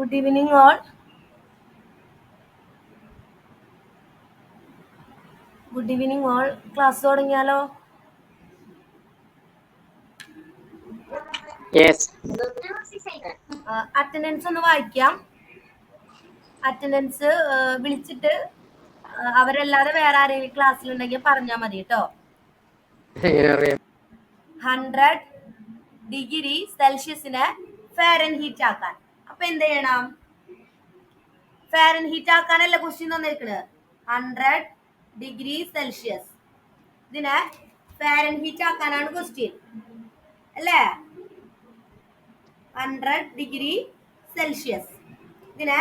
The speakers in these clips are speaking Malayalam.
Good evening all. Good evening all. Class തുടങ്ങിയാലോ? Yes. Attendance ഒന്ന് വായിക്കാം. Attendance വിളിച്ചിട്ട് അവരല്ലാതെ വേറെ ആരെങ്കിലും ക്ലാസ്സിലുണ്ടെങ്കിൽ പറഞ്ഞാൽ മതി കേട്ടോ. 100 ഡിഗ്രി സെൽഷ്യസിനെ ഫാരൻഹീറ്റ് ആക്കാൻ. അപ്പൊ എന്ത് ചെയ്യണം? ഫാരൻഹീറ്റ് ആക്കാനല്ല ക്വസ്റ്റ്യൻ തന്നിരിക്കുന്നത്. 100 ഡിഗ്രി സെൽഷ്യസ് ഇതിനെ ഫാരൻഹീറ്റ് ആക്കാനാണ് ക്വസ്റ്റ്യൻ അല്ലേ? 100 ഡിഗ്രി സെൽഷ്യസ് ഇതിനെ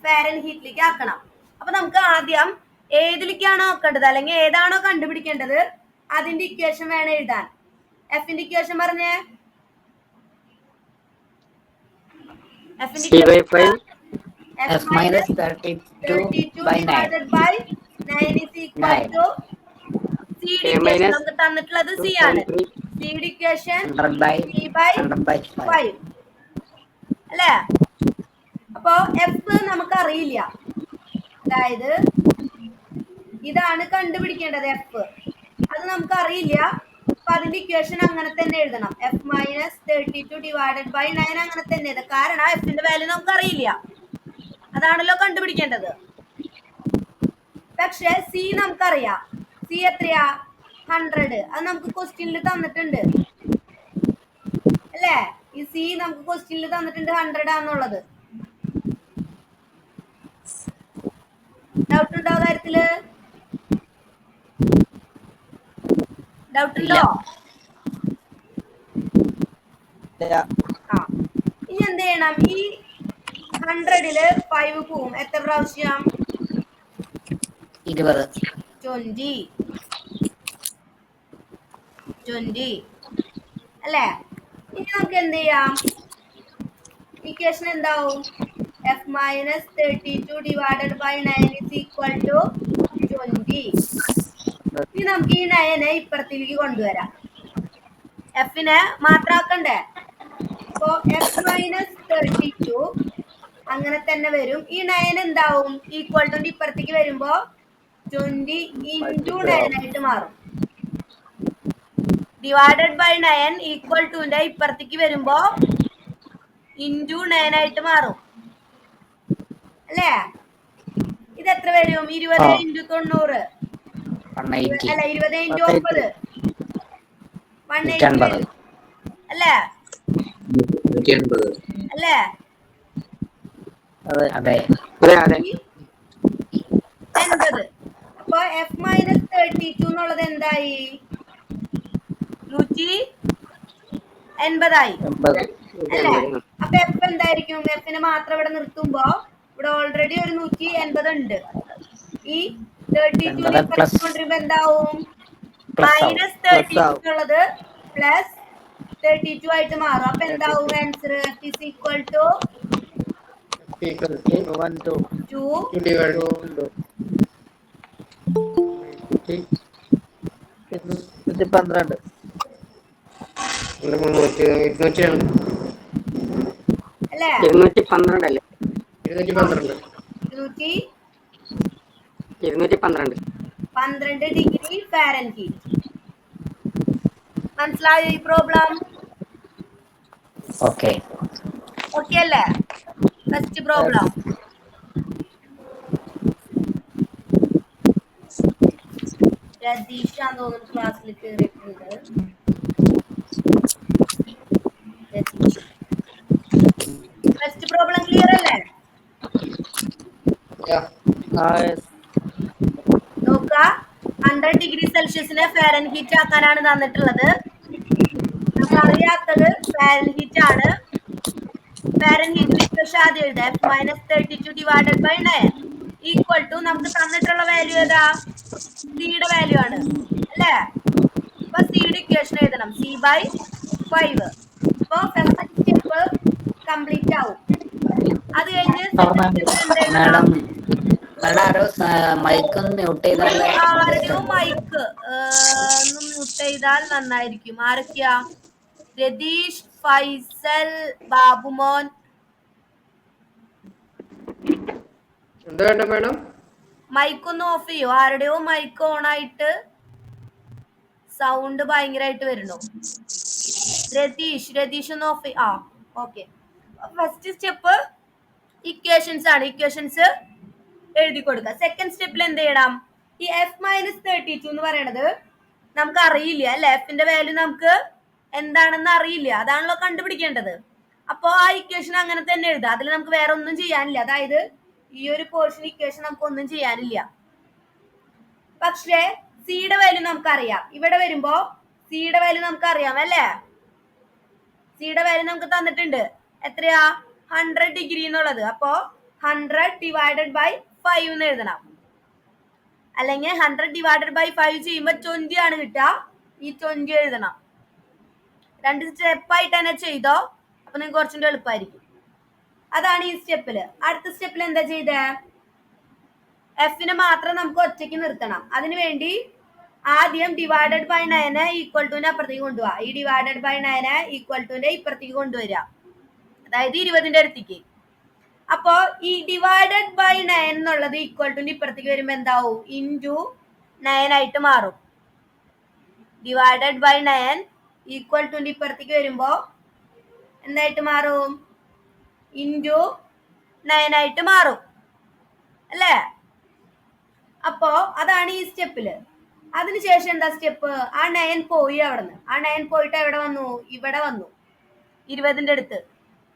ഫാരൻഹീറ്റിലേക്ക് ആക്കണം. അപ്പൊ നമുക്ക് ആദ്യം ഏതിലേക്കാണോ ആക്കേണ്ടത് അല്ലെങ്കിൽ ഏതാണോ കണ്ടുപിടിക്കേണ്ടത് അതിന്റെ ഇക്വേഷൻ വേണം എഴുതാൻ. എഫിന്റെ ഇക്വേഷൻ പറഞ്ഞേ. F minus 32 by 9 divided by 9 is equal to C equation നമുക്ക് തന്നിട്ടുള്ളത് C ആണ്. C ഇക്വേഷൻ 3 by 5 അല്ലേ? അപ്പോ F നമുക്ക് അറിയില്ല, അതായത് ഇതാണ് കണ്ടുപിടിക്കേണ്ടത് F, അത് നമുക്ക് അറിയില്ല. അപ്പൊ അതിന്റെ ഇക്വേഷൻ അങ്ങനെ തന്നെ എഴുതണം. F minus 32 divided by 9 അങ്ങനെ തന്നെ എഴുതാം. കാരണം Fന്റെ വാല്യൂ നമുക്ക് അറിയില്ല, അതാണല്ലോ കണ്ടുപിടിക്കേണ്ടത്. പക്ഷെ C നമുക്കറിയാം. C എത്രയാ? 100. അത് നമുക്ക് ക്വസ്റ്റ്യനിൽ തന്നിട്ടുണ്ട് അല്ലേ? ഈ C നമുക്ക് ക്വസ്റ്റ്യനിൽ തന്നിട്ടുണ്ട് 100 ആണെന്നുള്ളത്. ഡൗട്ട് ഉണ്ടോ കാര്യത്തില്? ഡൗട്ട് ഉണ്ടോ? ഇനി എന്ത് ചെയ്യണം? ഈ 100ല് 5 പോവും. എത്ര പ്രാവശ്യം? 20 അല്ലേ? ഇനി നമുക്ക് എന്ത് ചെയ്യാം? ഇക്വേഷൻ എന്താവും? F minus 32 divided by 9 is equal to 20. ഇനി നമുക്ക് ഈ 9 ഇപ്പുറത്തേക്ക് കൊണ്ടുവരാം. എഫിനെ മാത്രാക്കണ്ടേ? അപ്പോ F minus 32 അങ്ങനെ തന്നെ വരും. ഈ 9 എന്താവും? ഈക്വൽ ടു ഇപ്പുറത്തേക്ക് വരുമ്പോ 20 into 9 ആയിട്ട് മാറും. ഡിവൈഡഡ് ബൈ 9 ഈക്വൽ ടുന്റെ ഇപ്പുറത്തേക്ക് വരുമ്പോ into 9 ആയിട്ട് മാറും അല്ലേ? ഇത് എത്ര വരും? 20 into 90 അല്ല, 20 into 9 180 വരും അല്ലേ? അല്ലേ? 80. അപ്പൊ F minus 32 എന്നുള്ളത് എന്തായി? 180 ആയി അല്ലേ? അപ്പൊ F എന്തായിരിക്കും? Fനെ മാത്രം ഇവിടെ നിർത്തുമ്പോ ഇവിടെ ഓൾറെഡി ഒരു 180 ഉണ്ട്. ഈ 32 കൊണ്ടിരുമ്പോ എന്താവും? മൈനസ് 32 എന്നുള്ളത് പ്ലസ് 32 ആയിട്ട് മാറും. അപ്പൊ എന്താവും answer? F is equal to 2 അല്ലേ? 212 ഡിഗ്രി ഫാരൻഹീറ്റ്. മനസ്സിലായോ ഈ പ്രോബ്ലം? ഓക്കെ അല്ലേ? First problem. രതീഷ് ആണെന്ന് തോന്നുന്നു ക്ലാസ്സിൽ കയറിയിട്ടുണ്ട്. ഫസ്റ്റ് പ്രോബ്ലം ക്ലിയർ അല്ലേ? നോക്ക, 100 ഡിഗ്രി സെൽഷ്യസിനെ ഫാരൻഹീറ്റ് ആക്കാനാണ് തന്നിട്ടുള്ളത്. നമുക്ക് അറിയാത്തത് ഫാരൻഹീറ്റ് ആണ്. ഫാരൻഹീറ്റിൽ ഇക്വേഷൻ ആദ്യം എഴുതാം. F minus 32 divided by 9 equal to നമുക്ക് തന്നിട്ടുള്ള വാല്യൂ ഏതാ? സിയുടെ വാല്യൂ ആണ് അല്ലേ? അപ്പൊ സിയുടെ ഇക്വേഷൻ എഴുതണം. C by 5. അപ്പൊ ഫസ്റ്റ് സ്റ്റെപ്പ് കംപ്ലീറ്റ് ആവും. അത് കഴിഞ്ഞ് ആരുടെയോ മൈക്ക് ഒന്ന് മ്യൂട്ട് ചെയ്താൽ നന്നായിരിക്കും. ആരൊക്കെയാ? രതീഷ്, ഫൈസൽ, ബാബുമോൻ, എന്താ വേണ്ട മാഡം? മൈക്ക് ഒന്ന് ഓഫ് ചെയ്യോ? ആരുടെയോ മൈക്ക് ഓൺ ആയിട്ട് സൗണ്ട് ഭയങ്കരമായിട്ട് വരുന്നു. രതീഷ് ഒന്ന് ഓഫ് ആ ഓക്കെ. ഫസ്റ്റ് സ്റ്റെപ്പ് ഇക്വേഷൻസ് ആണ്. ഇക്വേഷൻസ് എഴുതി കൊടുക്കുക. സെക്കൻഡ് സ്റ്റെപ്പിൽ എന്ത് ചെയ്യണം? ഈ F-32 എന്ന് പറയണത് നമുക്ക് അറിയില്ല അല്ലെ. എഫിന്റെ വാല്യൂ നമുക്ക് എന്താണെന്ന് അറിയില്ല. അതാണല്ലോ കണ്ടുപിടിക്കേണ്ടത്. അപ്പോ ആ ഇക്വേഷൻ അങ്ങനെ തന്നെ എഴുതുക. അതിൽ നമുക്ക് വേറെ ഒന്നും ചെയ്യാനില്ല. അതായത് ഈ ഒരു പോർഷൻ ഇക്വേഷൻ നമുക്ക് ഒന്നും ചെയ്യാനില്ല. പക്ഷേ സിയുടെ വാല്യൂ നമുക്കറിയാം. ഇവിടെ വരുമ്പോ സിയുടെ വാല്യൂ നമുക്ക് അറിയാം അല്ലേ. സിയുടെ വാല്യൂ നമുക്ക് തന്നിട്ടുണ്ട്. എത്രയാ? 100 ഡിഗ്രി എന്നുള്ളത്. അപ്പോ 100 ഡിവൈഡഡ് ബൈ 5 എന്ന് എഴുതണം. അല്ലെങ്കിൽ 100 ഡിവൈഡഡ് ബൈ 5 ചെയ്യുമ്പോൾ 20 ആണ് കിട്ടുക. ഈ 20 എഴുതണം. 2 സ്റ്റെപ്പായിട്ട് തന്നെ ചെയ്തോ. അപ്പൊ നിങ്ങൾക്ക് കുറച്ചുകൂടി എളുപ്പമായിരിക്കും. അതാണ് ഈ സ്റ്റെപ്പില്. അടുത്ത സ്റ്റെപ്പിൽ എന്താ ചെയ്തേ? എഫിനെ മാത്രം നമുക്ക് ഒറ്റയ്ക്ക് നിർത്തണം. അതിനുവേണ്ടി ആദ്യം ഡിവൈഡഡ് ബൈ 9 ഈക്വൽ ടുവിനെ അപ്പുറത്തേക്ക് കൊണ്ടുപോവാ. ഈ ഡിവൈഡഡ് ബൈ 9 ഈക്വൽ ടുവിന്റെ ഇപ്പുറത്തേക്ക് കൊണ്ടുവരിക. അതായത് 20ന്റെ അടുത്തേക്ക്. അപ്പോ ഈ ഡിവൈഡഡ് ബൈ 9 എന്നുള്ളത് ഈക്വൽ ടുവിന്റെ ഇപ്പുറത്തേക്ക് വരുമ്പോ എന്താവും? ഇൻറ്റു 9 ആയിട്ട് മാറും. ഡിവൈഡഡ് ബൈ 9 ഈക്വൽ ടുവിന്റെ ഇപ്പുറത്തേക്ക് വരുമ്പോ എന്തായിട്ട് മാറും? ഇൻറ്റു 9 ആയിട്ട് മാറും അല്ലേ. അപ്പോ അതാണ് ഈ സ്റ്റെപ്പില്. അതിനുശേഷം എന്താ സ്റ്റെപ്പ്? ആ 9 പോയി അവിടുന്ന്. ആ 9 പോയിട്ട് എവിടെ വന്നു? ഇവിടെ വന്നു. 20ന്റെ അടുത്ത്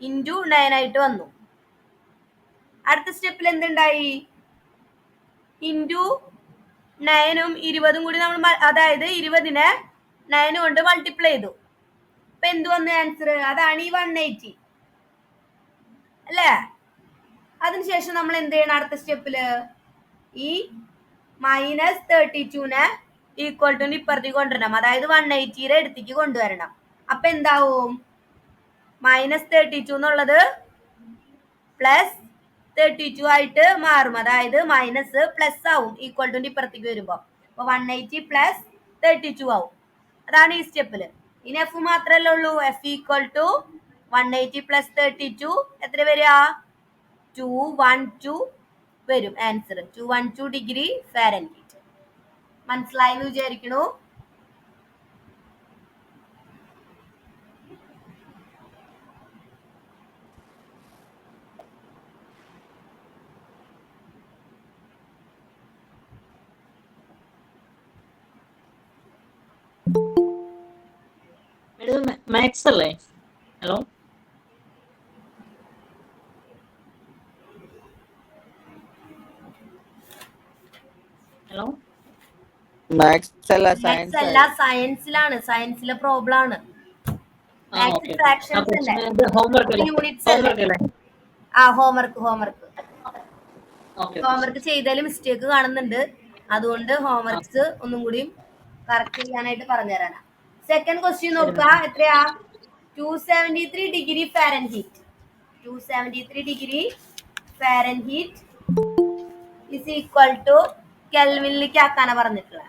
ഇൻറ്റു 9 ആയിട്ട് വന്നു. അടുത്ത സ്റ്റെപ്പിൽ എന്തുണ്ടായി? ഇൻറ്റു 9ഉം 20ഉം കൂടി നമ്മൾ അതായത് 20നെ 9 കൊണ്ട് മൾട്ടിപ്ലൈ ചെയ്തു. അപ്പൊ എന്ത് വന്നു ആൻസർ? അതാണ് ഈ 180 അല്ലേ. അതിനുശേഷം നമ്മൾ എന്ത് ചെയ്യണം? അടുത്ത സ്റ്റെപ്പില് ഈ -32നെ ഈക്വൽ ടു ഇപ്പുറത്തേക്ക് കൊണ്ടുവരണം. അതായത് 180യുടെ അടുത്തേക്ക് കൊണ്ടുവരണം. അപ്പൊ എന്താവും? -32 എന്നുള്ളത് +32 ആയിട്ട് മാറും. അതായത് മൈനസ് പ്ലസ് ആവും ഈക്വൽ ടു ഇപ്പുറത്തേക്ക് വരുമ്പോ. അപ്പൊ 180 + 32 ആവും. അതാണ് ഈ സ്റ്റെപ്പില്. ഇനി എഫ് മാത്രല്ലേ ഉള്ളൂ. എഫ് ഈക്വൽ ടു 180 + 32 എത്ര വരിക? 212 വരും ആൻസർ. 212 degree Fahrenheit. മനസ്സിലായെന്ന് വിചാരിക്കണു. മാത്സ് അല്ലേ? Hello, hello. മാത്സ് അല്ല, മാത്സ് അല്ല, സയൻസിലാണ്. സയൻസിലെ പ്രോബ്ലം ആണ്. മാത്സ് ഫ്രാക്ഷൻസ് അല്ലേ, യൂണിറ്റ്സ് അല്ലേ. ആ ഹോംവർക്ക് ചെയ്തതിൽ മിസ്റ്റേക്ക് കാണുന്നുണ്ട്. അതുകൊണ്ട് ഹോംവർക്ക്സ് ഒന്നും കൂടി കറക്റ്റ് ചെയ്യാനായിട്ട് പറഞ്ഞുതരാനാ. സെക്കൻഡ് ക്വസ്റ്റ്യൻ നോക്കുക. എത്രയാ? 273 degree Fahrenheit. 273 degree Fahrenheit is equal to കെൽവിനിലേക്ക് ആക്കാനാ പറഞ്ഞിട്ടുള്ളത്.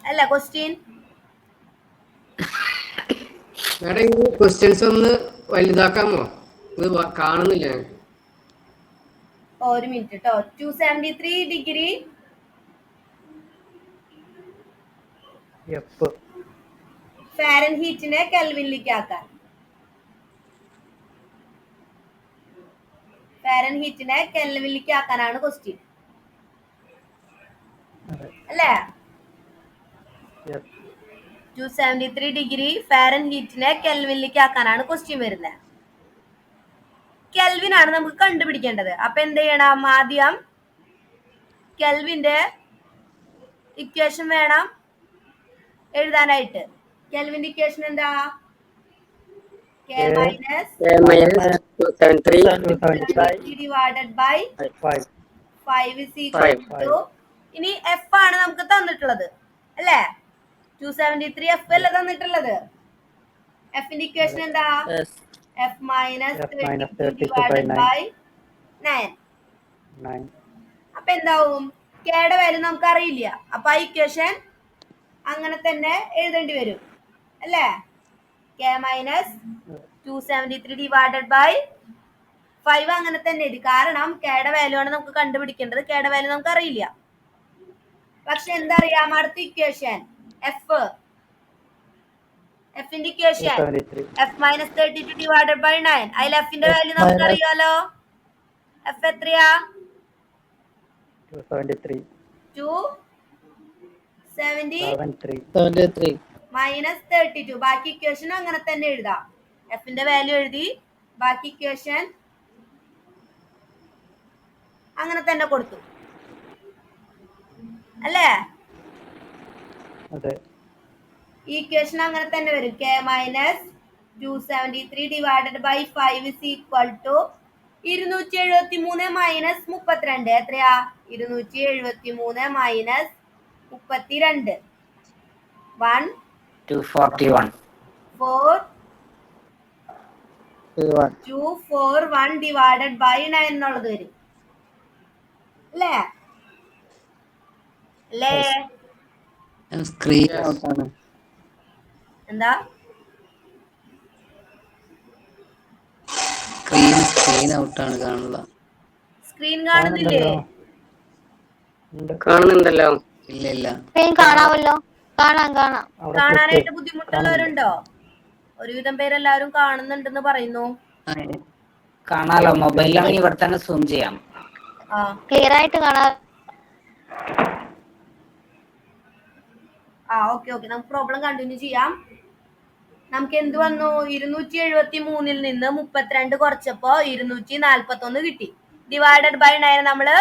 അല്ല ക്വസ്റ്റ്യൻ. മാഡം ഈ ക്വസ്റ്റ്യൻസ് ഒന്ന് വലുതാക്കാമോ? ഇത് കാണുന്നില്ല. ഒരു മിനിറ്റ് കേട്ടോ. 273 ഡിഗ്രി ഫാരൻഹീറ്റിനെ കെൽവിനിലേക്ക് ആക്കാൻ. ഫാരൻഹീറ്റിനെ കെൽവിനിലേക്ക് ആക്കാനാണ് ക്വസ്റ്റ്യൻ അല്ലേ. 273 ഡിഗ്രി ഫാരൻഹീറ്റിനെ കെൽവിനിലേക്ക് ആക്കാനാണ് ക്വസ്റ്റ്യൻ വരുന്നത്. കെൽവിൻ ആണ് നമുക്ക് കണ്ടുപിടിക്കേണ്ടത്. അപ്പൊ എന്ത് ചെയ്യണം? ആദ്യം കെൽവിന്റെ ഇക്വേഷൻ വേണം എഴുതാനായിട്ട്. കെൽവിന്റെ ഇക്വേഷൻ എന്താ? K minus 273 divided by 5 is equal to. ഇനി എഫ് ആണ് നമുക്ക് തന്നിട്ടുള്ളത് അല്ലേ. 273 എഫ് അല്ലേ തന്നിട്ടുള്ളത്. എഫിന്റെ ഇക്വേഷൻ എന്താ? F -32 divided by 9. അപ്പൊ എന്താവും? കെയുടെ വാല്യൂ നമുക്ക് അറിയില്ല. അപ്പൊ ആ ഇക്വേഷൻ അങ്ങനെ തന്നെ എഴുതേണ്ടി വരും അല്ലേ. k minus 273 divided by 5 അങ്ങനെ തന്നെ എഴുതി. കാരണം കെയുടെ വാല്യൂ ആണ് നമുക്ക് കണ്ടുപിടിക്കേണ്ടത്. കെയുടെ വാല്യൂ നമുക്ക് അറിയില്ല. പക്ഷെ എന്തറിയാം അടുത്ത ഇക്വേഷൻ എഫിന്റെ equation f minus 32 divided by 9. അതിൽ എഫിന്റെ വാല്യൂ നമുക്ക് അറിയാലോ. എഫ് എത്രയാ? 273 മൈനസ് 32. ബാക്കി ഇക്വേഷൻ അങ്ങനെ തന്നെ എഴുതാം. എഫിന്റെ വാല്യൂ എഴുതി ബാക്കി ഇക്വേഷൻ അങ്ങനെ തന്നെ കൊടുത്തു അല്ലേ? ഈ ഇക്വേഷൻ അങ്ങനെ തന്നെ വരും. k minus 273 divided by 5 is equal to 273 minus 32. എത്രയാ? 273 മൈനസ് 32 241 241 divided by 9 എന്നുള്ളത് വരും അല്ലേ? എന്താ സ്ക്രീൻ കാണുന്നില്ലേ? കാണുന്നുണ്ടല്ലോ. കാണാമല്ലോ. കാണാം. കാണാനായിട്ട് ബുദ്ധിമുട്ടുള്ളവരുണ്ടോ? ഒരുവിധം പേരെല്ലാവരും കാണുന്നുണ്ടെന്ന് പറയുന്നു. കാണാലോ. മൊബൈലിലാണെങ്കിൽ ഇവിടെ തന്നെ സൂം ചെയ്യാം. ക്ലിയർ ആയിട്ട് കാണാം. ഓക്കെ നമുക്ക് പ്രോബ്ലം കണ്ടിന്യൂ ചെയ്യാം. നമുക്ക് എന്ത് വന്നു? 273 നിന്ന് 32 കുറച്ചപ്പോ 241 കിട്ടി. ഡിവൈഡഡ് ബൈ 9 നമ്മള്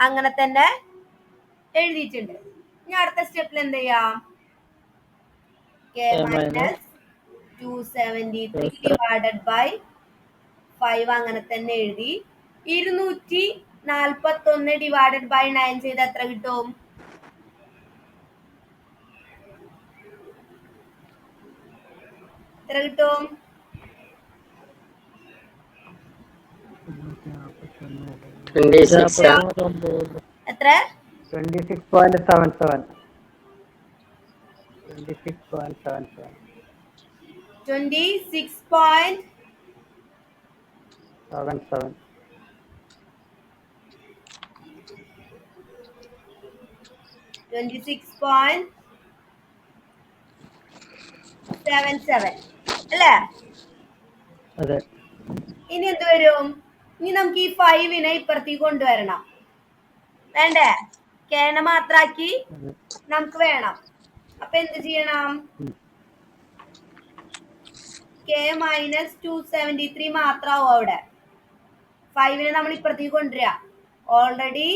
അങ്ങനെ തന്നെ എഴുതിയിട്ടുണ്ട്. ഇനി അടുത്ത സ്റ്റെപ്പിൽ എന്ത് ചെയ്യാം? k minus 273 divided by 5 അങ്ങനെ തന്നെ എഴുതി 241 divided by 9 ചെയ്ത് എത്ര കിട്ടും? എത്ര കിട്ടും? എത്ര? 26.77. 26.77 അല്ലേ? ഇനി എന്ത് വരും? ഇനി നമുക്ക് ഈ 5നെ ഇപ്പുറത്തേക്ക് കൊണ്ടുവരണം. വേണ്ടേ? കേനെ മാത്രാക്കി നമുക്ക് വേണം. അപ്പൊ എന്ത് ചെയ്യണം? k മൈനസ് 273 മാത്രാവും അവിടെ. 5നെ നമ്മൾ ഇപ്പുറത്തേക്ക് കൊണ്ടുവരിക. ഓൾറെഡി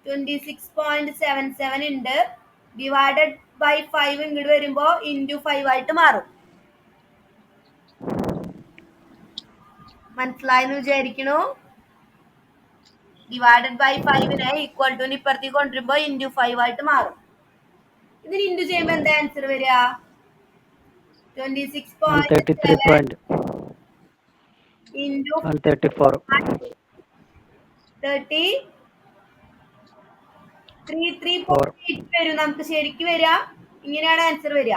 26.77 ഉണ്ട്. ഡിവൈഡഡ് ബൈ 5 ഇങ്ങോട്ട് വരുമ്പോ ഇൻറ്റു 5 ആയിട്ട് മാറും. മനസ്സിലായെന്ന് വിചാരിക്കണു. ഡിവൈഡഡ് ബൈ 5നെ ഈക്വൽ ടു ഇപ്പുറത്തേക്ക് കൊണ്ടുവരുമ്പോ ഇൻറ്റു 5 ആയിട്ട് മാറും. ഇതിന് ഇൻറ്റു ചെയ്യുമ്പോ എന്താ ആൻസർ വരിക? 26.7 ഇൻറ്റു 33.8 വരും. നമുക്ക് ശരിക്കും വരിക ഇങ്ങനെയാണ് ആൻസർ വരിക.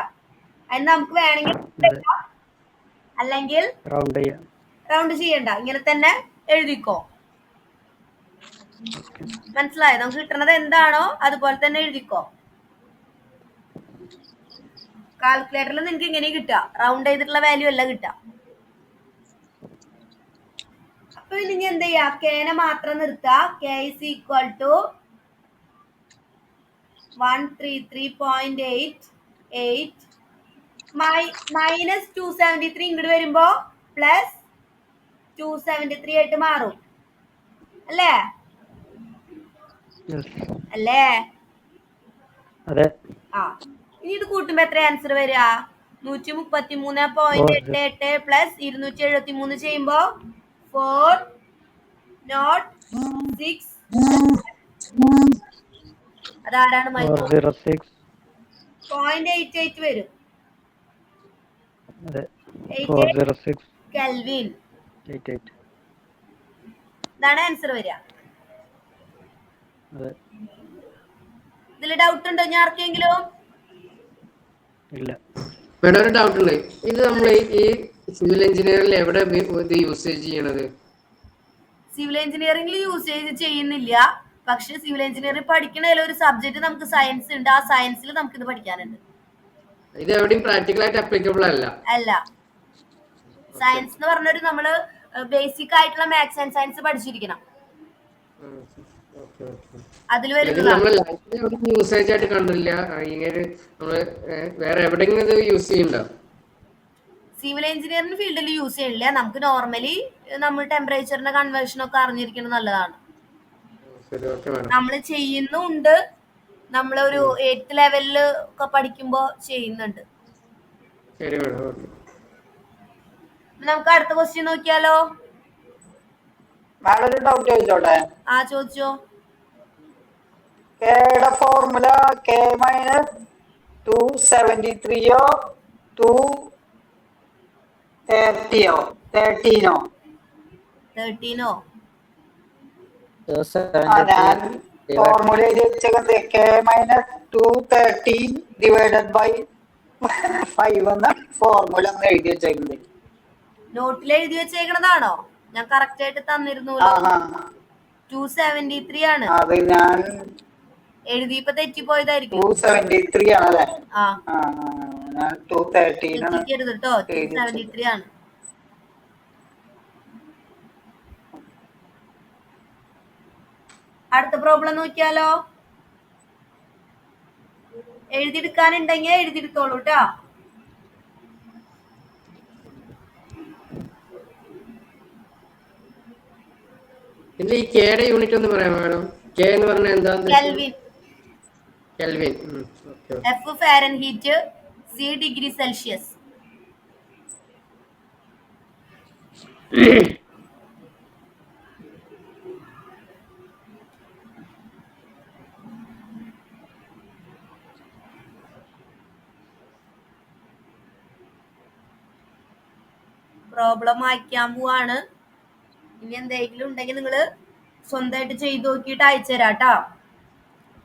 അതിന് നമുക്ക് വേണമെങ്കിൽ അല്ലെങ്കിൽ റൗണ്ട് ചെയ്യണ്ട, ഇങ്ങനെ തന്നെ എഴുതിക്കോ. മനസ്സിലായോ? നമുക്ക് കിട്ടുന്നത് എന്താണോ അതുപോലെ തന്നെ എഴുതിക്കോ. കാൽക്കുലേറ്ററിൽ നിങ്ങൾക്ക് ഇങ്ങനെ കിട്ടുക, റൗണ്ട് ചെയ്തിട്ടുള്ള വാല്യൂ അല്ല കിട്ടുക. അപ്പൊ ഇനി എന്ത് ചെയ്യാ? കേനെ മാത്രം നിർത്തുക. k is equal to 133.88 minus 273 ഇങ്ങോട്ട് വരുമ്പോ പ്ലസ് 273 ആയിട്ട് മാറും അല്ലേ? അല്ലേ? ഇനി ഇത് കൂട്ടുമ്പോ എത്ര ആൻസർ വരിക? 133.88 പ്ലസ് 273 ചെയ്യുമ്പോ 406. അതാരാണ്? 0.88 വരും. കെൽവിൻ. ഇതാണ് ആൻസർ വരിക. ഇതിൽ ഡൗട്ട് ഉണ്ടോ ഞാൻ ആർക്കെങ്കിലും? മേഡം ഒരു ഡൗട്ട് ഉണ്ട്. ഇത് നമ്മൾ ഈ സിവിൽ എഞ്ചിനീയറിംഗിൽ എവിടെ ഇത് യൂസേജ് ചെയ്യണത്? സിവിൽ എഞ്ചിനീയറിംഗിൽ യൂസേജ് ചെയ്യുന്നില്ല. പക്ഷെ സിവിൽ എഞ്ചിനീയറിംഗ് പഠിക്കണതിൽ ഒരു സബ്ജക്ട് നമുക്ക് സയൻസ് ഉണ്ട്. ആ സയൻസിൽ നമുക്ക് ഇത് പഠിക്കാനുണ്ട്. ഇത് എവിടെയും പ്രാക്ടിക്കൽ ആയിട്ട് അപ്ലിക്കബിൾ അല്ല. സയൻസ് എന്ന് പറഞ്ഞൊരു നമ്മള് ബേസിക് ആയിട്ടുള്ള മാത്സ് ആൻഡ് സയൻസ് പഠിച്ചിരിക്കണം. അതിൽ യൂസേജ് ആയിട്ട് കണ്ടില്ല. ഇങ്ങനെ നമ്മള് വേറെ എവിടെയെങ്കിലും ഇത് യൂസ് ചെയ്യണ്ടോ? സിവിൽ എഞ്ചിനീയറിംഗ് ഫീൽഡിൽ യൂസ് ചെയ്യണില്ല. നമുക്ക് നോർമലി നമ്മൾ ടെമ്പറേച്ചറിന്റെ കൺവേർഷൻ ഒക്കെ അറിഞ്ഞിരിക്കുന്നത് നല്ലതാണ്. നമ്മൾ ചെയ്യുന്നുണ്ട്. നമ്മളൊരു 8th ലെവലില് ഒക്കെ പഠിക്കുമ്പോ ചെയ്യുന്നുണ്ട്. നമുക്ക് അടുത്ത ക്വസ്റ്റ്യൻ നോക്കിയാലോ? ഡൗട്ട് ചോദിച്ചോട്ടെ? ചോദിച്ചോ. കെയുടെ ഫോർമുല k മൈനസ് 273 13 ഞാൻ ഫോർമുല വെച്ചത് k മൈനസ് 213 ഡിവൈഡഡ് ബൈ 5 എന്ന ഫോർമുല എഴുതി വെച്ചേക്കുന്നത്. നോട്ടിൽ എഴുതി വെച്ചേക്കണതാണോ? ഞാൻ കറക്റ്റ് ആയിട്ട് തന്നിരുന്നു. 273 ആണ്. അത് ഞാൻ എഴുതിയപ്പോ തെറ്റിപ്പോയതായിരിക്കും. 273 ആണല്ലേ? ഞാൻ 213 ആണ്. കേട്ടോ, 273 ആണ്. അടുത്ത പ്രോബ്ലം നോക്കിയാലോ? എഴുതിയെടുക്കാനുണ്ടെങ്കിൽ എഴുതിയെടുത്തോളൂ കേട്ടോ. ഈ കെയുടെ യൂണിറ്റ് ഒന്ന് പറയാമോ മാഡം? കെ എന്ന് പറഞ്ഞാൽ എന്താ? Kelvin. F Fahrenheit, C degree Celsius. Problem വായിക്കാൻ പോവാണ്. ഇനി എന്തെങ്കിലും ഉണ്ടെങ്കിൽ നിങ്ങള് സ്വന്തമായിട്ട് ചെയ്ത് നോക്കിയിട്ട് അയച്ചു തരാം കേട്ടോ.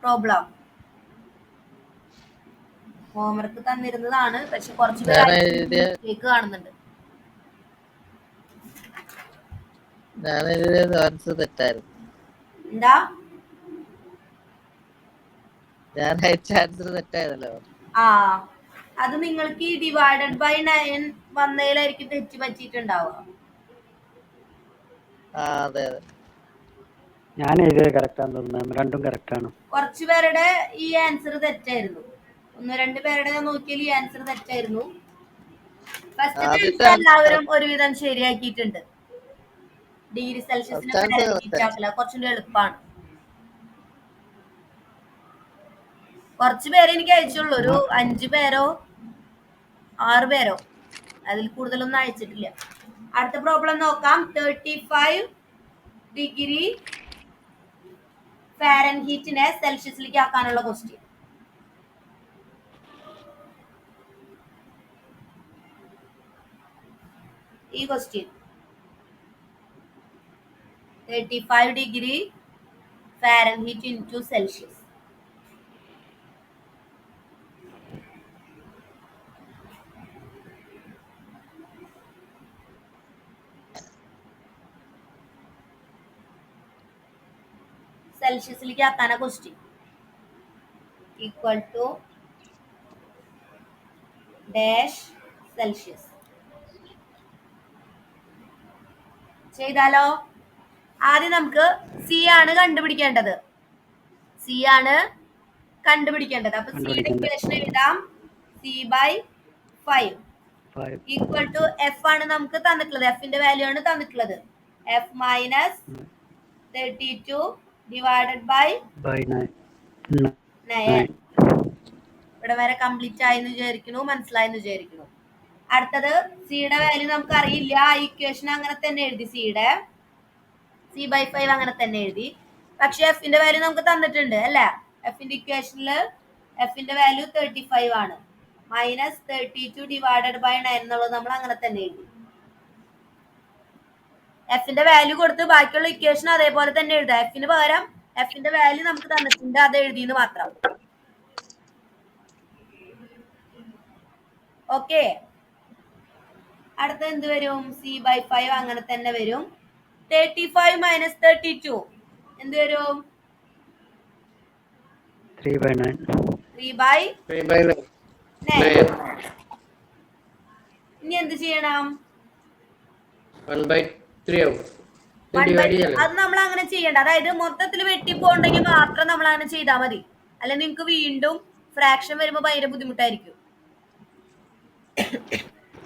പ്രോബ്ലം ഹോംവർക്ക് തന്നിരുന്നതാണ്. പക്ഷെ കുറച്ച് പേര് കാണുന്നുണ്ട്. എന്താ? അത് നിങ്ങൾക്ക് ഈ ഡിവൈഡഡ് ബൈ 9 വന്നതിലായിരിക്കും തെറ്റ് പറ്റിയിട്ടുണ്ടാവുക. ഞാൻ എഴുതിയത് കറക്റ്റ് ആണെന്ന് തോന്നുന്നു. രണ്ടും കറക്റ്റ് ആണ്. കുറച്ചു പേരുടെ ഈ ആൻസർ തെറ്റായിരുന്നു. 1-2 പേരുടെ നോക്കിയാൽ ഈ ആൻസർ തെറ്റായിരുന്നു. ഫസ്റ്റ് എല്ലാവരും ഒരുവിധം ശരിയാക്കിയിട്ടുണ്ട്. ഡിഗ്രി സെൽഷ്യസിനെ കുറച്ചുകൂടി എളുപ്പമാണ്. കുറച്ചു പേരെ എനിക്ക് അയച്ചുള്ളൂ. ഒരു 5 പേരോ 6 പേരോ, അതിൽ കൂടുതലൊന്നും അയച്ചിട്ടില്ല. അടുത്ത പ്രോബ്ലം നോക്കാം. 35 ഡിഗ്രി ഫാരൻഹീറ്റിനെ സെൽഷ്യസിലേക്ക് ആക്കാനുള്ള ക്വസ്റ്റ്യൻ. ഈ question 35 degree Fahrenheit into Celsius. സെൽഷ്യസിലേക്ക് ആക്കാനാ question. Equal to dash Celsius. ചെയ്താലോ? ആദ്യം നമുക്ക് സി ആണ് കണ്ടുപിടിക്കേണ്ടത്. അപ്പൊ സിയുടെ ഇക്വേഷൻ എഴുതാം. C/5 ഈക്വൽ ടു എഫ് ആണ് നമുക്ക് തന്നിട്ടുള്ളത്. എഫിന്റെ വാല്യൂ ആണ് തന്നിട്ടുള്ളത്. F minus 32 divided by 9. ഇവിടെ വരെ കംപ്ലീറ്റ് ആയെന്ന് വിചാരിക്കുന്നു, മനസ്സിലായെന്ന് വിചാരിക്കുന്നു. അടുത്തത് സിയുടെ വാല്യൂ നമുക്ക് അറിയില്ല. ഇക്വേഷൻ അങ്ങനെ തന്നെ എഴുതി. C/5 അങ്ങനെ തന്നെ എഴുതി. പക്ഷെ എഫിന്റെ വാല്യൂ നമുക്ക് തന്നിട്ടുണ്ട് അല്ലേ? എഫിന്റെ ഇക്വേഷനിൽ എഫിന്റെ വാല്യൂ 35 ആണ്. മൈനസ് 32 ഡിവൈഡഡ് ബൈ 9 എന്നുള്ളത് നമ്മൾ അങ്ങനെ തന്നെ എഴുതി. എഫിന്റെ വാല്യൂ കൊടുത്ത് ബാക്കിയുള്ള ഇക്വേഷൻ അതേപോലെ തന്നെ എഴുതാം. എഫിന് പകരം എഫിന്റെ വാല്യൂ നമുക്ക് തന്നിട്ടുണ്ട്, അത് എഴുതിയെന്ന് മാത്രം. ഓക്കെ, അടുത്ത എന്ത് വരും? C/5 അങ്ങനെ തന്നെ വരും. 35 - 32 എന്ത് വരും? 3/9. 3/9. ഇനി എന്ത് ചെയ്യണം? 1/3 ആവും. അത് നമ്മൾ അങ്ങനെ ചെയ്യണ്ട. അതായത് മൊത്തത്തിൽ വെട്ടിപ്പോണ്ടെങ്കിൽ മാത്രം നമ്മൾ അങ്ങനെ ചെയ്താൽ മതി. അല്ലെങ്കിൽ നിങ്ങൾക്ക് വീണ്ടും ഫ്രാക്ഷൻ വരുമ്പോ ഭയങ്കര ബുദ്ധിമുട്ടായിരിക്കും.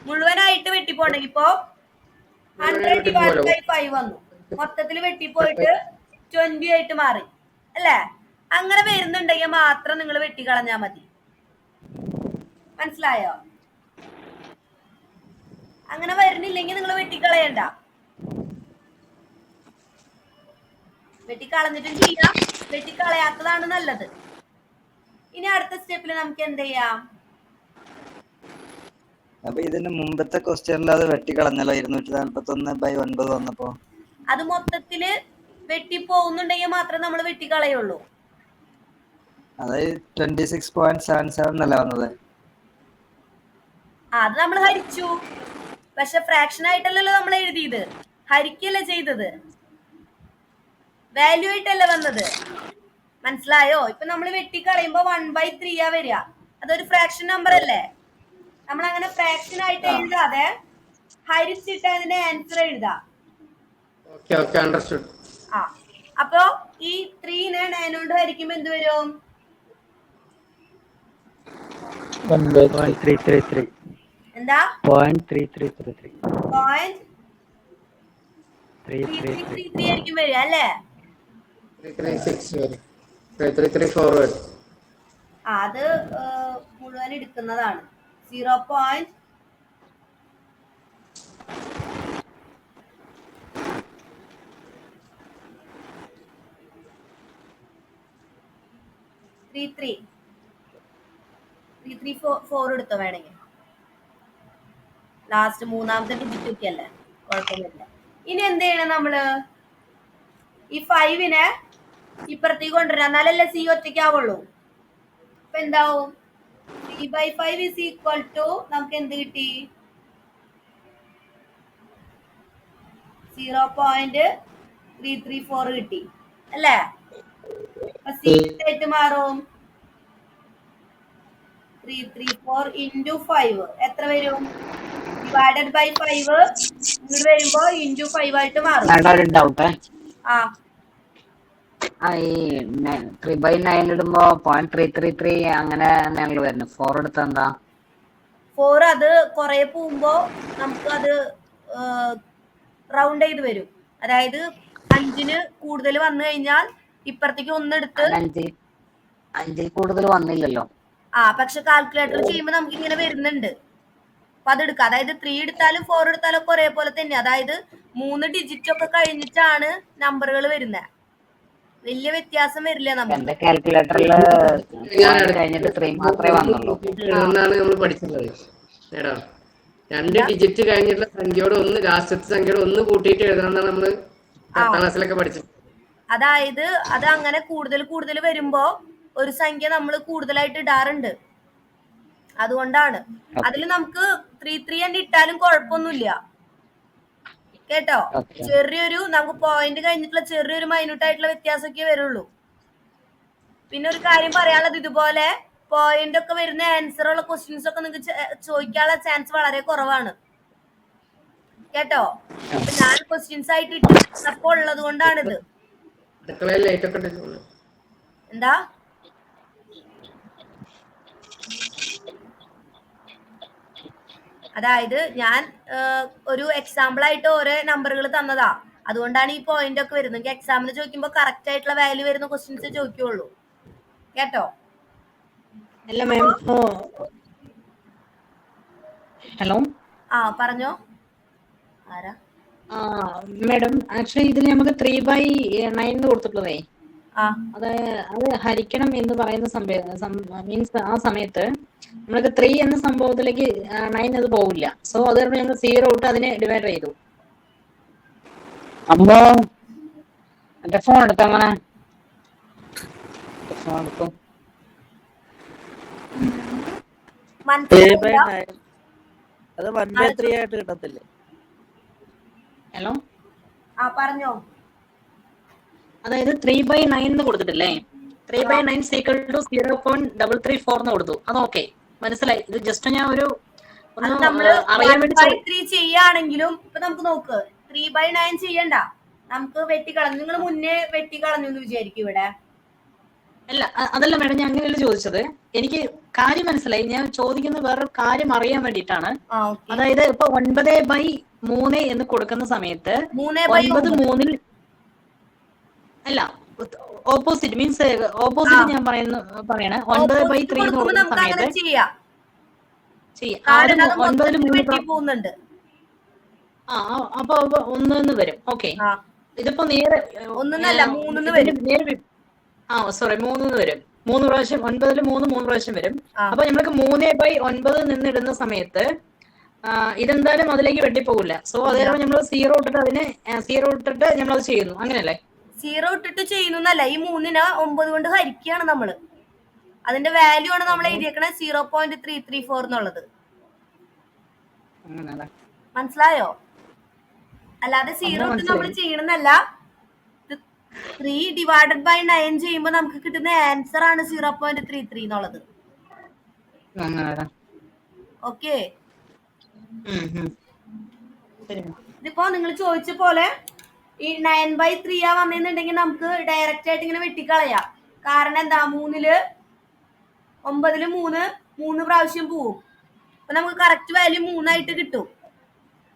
മുഴുവനായിട്ട് വെട്ടിപ്പോണ്ടെങ്കിൽ ഇപ്പോ 100/5 വന്നു, മൊത്തത്തിൽ വെട്ടിപ്പോയിട്ട് 20 ആയിട്ട് മാറി അല്ലേ? അങ്ങനെ വരുന്നുണ്ടെങ്കിൽ മാത്രം നിങ്ങൾ വെട്ടിക്കളഞ്ഞാ മതി. മനസ്സിലായോ? അങ്ങനെ വരുന്നില്ലെങ്കിൽ നിങ്ങൾ വെട്ടിക്കളയണ്ട. വെട്ടിക്കളഞ്ഞിട്ടും ചെയ്യാം, വെട്ടിക്കളയാത്തതാണ് നല്ലത്. ഇനി അടുത്ത സ്റ്റെപ്പിൽ നമുക്ക് എന്ത് ചെയ്യാം? അപ്പൊ ഇതിന് മുമ്പത്തെ ക്വസ്റ്റ്യനിൽ അത് വെട്ടിക്കളഞ്ഞല്ലോ 241/9 വന്നപ്പോ. അത് മൊത്തത്തില് വെട്ടിപ്പോകുന്നുണ്ടെങ്കിൽ മാത്രമേ നമ്മൾ വെട്ടിക്കളയുള്ളൂ. അതായത് 26.77 അല്ലേ വന്നത്? അത് നമ്മൾ ഹരിച്ചു. പക്ഷെ ഫ്രാക്ഷൻ ആയിട്ടല്ലല്ലോ നമ്മൾ എഴുതിയത്, ഹരിക്കല്ലേ ചെയ്തത്, വാല്യൂ ആയിട്ടല്ലേ വന്നത്. മനസ്സിലായോ? ഇപ്പൊ നമ്മൾ വെട്ടിക്കളയുമ്പോ 1/3 വരിക. അതൊരു ഫ്രാക്ഷൻ നമ്പർ അല്ലേ? നമ്മൾ അങ്ങനെ ഫ്രാക്ഷൻ ആയിട്ട് എഴുതാതെ ഹരിച്ചിട്ട് അതിന്റെ ആൻസർ എഴുതാം. അപ്പൊ ഈ 3നെ 9 കൊണ്ട് ഹരിക്കുമ്പോ എന്ത് വരും? 0.333. എന്താ? 0.3333. 0.333 ആയിരിക്കും വരിക അല്ലേ? 334 അത് മുഴുവൻ എടുക്കുന്നതാണ്. 0.334 എടുത്തോ വേണമെങ്കിൽ. ലാസ്റ്റ് മൂന്നാമത്തെ ഡിജിറ്റ് ഒക്കെ അല്ലേ, കുഴപ്പമൊന്നുമില്ല. ഇനി എന്ത് ചെയ്യണം നമ്മള്? ഈ 5നെ ഇപ്പുറത്തേക്ക് കൊണ്ടുവരാം, എന്നാലല്ലേ C ഒറ്റയ്ക്കാവുള്ളൂ. അപ്പൊ എന്താവും? 3/5 = നമുക്ക് എന്ത് കിട്ടി? 0.334 കിട്ടി അല്ലേ? അപ്പൊ C ആയിട്ട് മാറും 334 × 5 എത്ര വരും? /5 ഇങ്ങോട്ട് വരുമ്പോ × 5 ആയിട്ട് മാറും. ഒരു ഡൗട്ടേ, ആ ഈ 3/9 ഇടുമ്പോ 0.333 അങ്ങനെ ഞങ്ങൾ വരുന്നത്. 4 എടുത്ത എന്താ? 4 അത് കുറെ പോകുമ്പോ നമുക്ക് അത് റൗണ്ട് ചെയ്ത് വരും. അതായത് 5ന് കൂടുതൽ വന്നു കഴിഞ്ഞാൽ ഇപ്പുറത്തേക്ക് 1 എടുത്ത് 5ൽ കൂടുതൽ വന്നില്ലല്ലോ. പക്ഷെ കാൽക്കുലേറ്റർ ചെയ്യുമ്പോ നമുക്ക് ഇങ്ങനെ വരുന്നുണ്ട്. അപ്പൊ അത് എടുക്കാം. അതായത് 3 എടുത്താലും 4 എടുത്താലും ഒക്കെ ഒരേപോലെ തന്നെ. അതായത് 3 ഡിജിറ്റ് ഒക്കെ കഴിഞ്ഞിട്ടാണ് നമ്പറുകൾ വരുന്നത്. വലിയ വ്യത്യാസം വരില്ല. എന്റെ കാൽക്കുലേറ്ററിൽ കഴിഞ്ഞിട്ട് 3 മാത്രമേ വന്നുള്ളൂ. നമ്മൾ പഠിച്ചിട്ടുള്ളത്. 2 ഡിജിറ്റ് കഴിഞ്ഞിട്ടുള്ള സംഖ്യയോട് ഒന്ന്, ലാസ്റ്റത്തെ സംഖ്യയോട് ഒന്ന് കൂട്ടിയിട്ട് എഴുതാന്നാണ് നമ്മള് 10ാം ക്ലാസ്സിലൊക്കെ പഠിച്ചത്. അതായത് അത് അങ്ങനെ കൂടുതൽ വരുമ്പോ ഒരു സംഖ്യ നമ്മൾ കൂടുതലായിട്ട് ഇടാറുണ്ട്. അതുകൊണ്ടാണ്. അതിൽ നമുക്ക് 3 തന്നെ ഇട്ടാലും കുഴപ്പമൊന്നുമില്ല കേട്ടോ. ചെറിയൊരു നമുക്ക് പോയിന്റ് കഴിഞ്ഞിട്ടുള്ള ചെറിയൊരു മൈന്യൂട്ട് ആയിട്ടുള്ള വ്യത്യാസമൊക്കെ വരുള്ളൂ. പിന്നെ ഒരു കാര്യം പറയാനുള്ളത്, ഇതുപോലെ പോയിന്റ് ഒക്കെ വരുന്ന ആൻസർ ഉള്ള ക്വസ്റ്റ്യൻസ് ഒക്കെ നിങ്ങൾക്ക് ചോദിക്കാനുള്ള ചാൻസ് വളരെ കുറവാണ് കേട്ടോ. അപ്പൊ ഞാൻ ക്വസ്റ്റ്യൻസ് ആയിട്ട് ഇട്ടപ്പോൾ ഉള്ളത് കൊണ്ടാണിത്. എന്താ? അതായത് ഞാൻ ഒരു എക്സാമ്പിൾ ആയിട്ട് ഓരോ നമ്പറുകൾ തന്നതാ, അതുകൊണ്ടാണ് ഈ പോയിന്റ് ഒക്കെ വരുന്നത്. നിങ്ങൾക്ക് എക്സാമിന് ചോദിക്കുമ്പോൾ കറക്റ്റ് ആയിട്ടുള്ള വാല്യൂ വരുന്ന ക്വസ്റ്റ്യൻസ് ചോദിക്കുള്ളൂ കേട്ടോ. അല്ല മാം, ഹലോ, പറഞ്ഞോ. ആരാ? മാഡം, ആക്ച്വലി ഇതിൽ നമുക്ക് 3/9 കൊടുത്തിട്ടുള്ളതേ, അത് ഹരിക്കണം എന്ന് പറയുന്ന മീൻസ് ആ സമയത്ത് നമ്മൾക്ക് 3 എന്ന സംഭവത്തിലേക്ക് 9 അത് പോകില്ല. സോ അത് ഞങ്ങൾ 0 ഇട്ട് അതിനെ ഡിവൈഡ് ചെയ്തു. അപ്പോ എന്റെ ഫോൺ എടുത്ത അങ്ങനെ അത് 1/3 ആയിട്ട് കിട്ടത്തില്ലേ? ഹലോ, പറഞ്ഞോ. അതായത് 3/9 എന്ന് കൊടുത്തിട്ടില്ലേ? 3/9 0.334 എന്ന് കൊടുത്തു. അത് ഓക്കെ, മനസ്സിലായി. ഇത് ജസ്റ്റ് ഞാൻ ഒരു അത് നമ്മള് 1/3 ചെയ്യാണെങ്കിലും ഇപ്പൊ നമുക്ക് നോക്ക്, 3/9 ചെയ്യണ്ട, നമുക്ക് വെട്ടിക്കളഞ്ഞു. നിങ്ങൾ മുന്നേ വെട്ടിക്കളഞ്ഞു എന്ന് വിചാരിക്കും ഇവിടെ. അല്ല, അതല്ല മേഡം, ഞാൻ അങ്ങനെയല്ല ചോദിച്ചത്. എനിക്ക് കാര്യം മനസ്സിലായി. ഞാൻ ചോദിക്കുന്ന വേറൊരു കാര്യം അറിയാൻ വേണ്ടിയിട്ടാണ്. അതായത് ഇപ്പൊ 9/3 എന്ന് കൊടുക്കുന്ന സമയത്ത് 9/3 അല്ല, ഓപ്പോസിറ്റ് മീൻസ് ഓപ്പോസിറ്റ് ഞാൻ പറയണേ 9/3 എന്ന് കൊടുക്കുന്ന സമയത്ത് ചെയ്യാം. 9/3 പോകുന്നുണ്ട്. അപ്പൊ 1 വരും. ഓക്കെ, ഇതിപ്പോ നേരെ 3 വരും. സോറി, 3 വരും. 3 പ്രാവശ്യം 9-ൽ 3 പ്രാവശ്യം വരും. അപ്പൊ നമ്മൾക്ക് 3/9 നിന്നിടുന്ന സമയത്ത് ഇതെന്തായാലും അതിലേക്ക് വെട്ടിപ്പോകില്ല. സോ അതേപോലെ നമ്മൾ 0 ഇട്ടിട്ട് അതിനെ 0 ഇട്ടിട്ട് നമ്മളത് ചെയ്യുന്നു, അങ്ങനെയല്ലേ? 0 ഇട്ടിട്ട് ചെയ്യുന്നല്ല, ഈ 3നെ 9 കൊണ്ട് ഹരിക്കുകയാണ് നമ്മള്. അതിന്റെ വാല്യൂ ആണ് നമ്മൾ എഴുതിയേക്കണേ 0.334 എന്നുള്ളത്. മനസ്സിലായോ? അല്ലാതെ 0 ഇട്ട് നമ്മൾ ചെയ്യണമെന്നല്ല. 3/9 ചെയ്യുമ്പോ നമുക്ക് കിട്ടുന്ന ആൻസർ ആണ് 0.33 എന്നുള്ളത്. ഓക്കെ, ഇതിപ്പോ നിങ്ങൾ ചോദിച്ച പോലെ ഈ 9/3 വന്നിട്ടുണ്ടെങ്കിൽ നമുക്ക് ഡയറക്റ്റ് ആയിട്ട് ഇങ്ങനെ വെട്ടിക്കളയാം. കാരണം എന്താ, 9-ല് 3 പ്രാവശ്യം പോവും. അപ്പൊ നമുക്ക് കറക്റ്റ് വാല്യൂ 3 ആയിട്ട് കിട്ടും.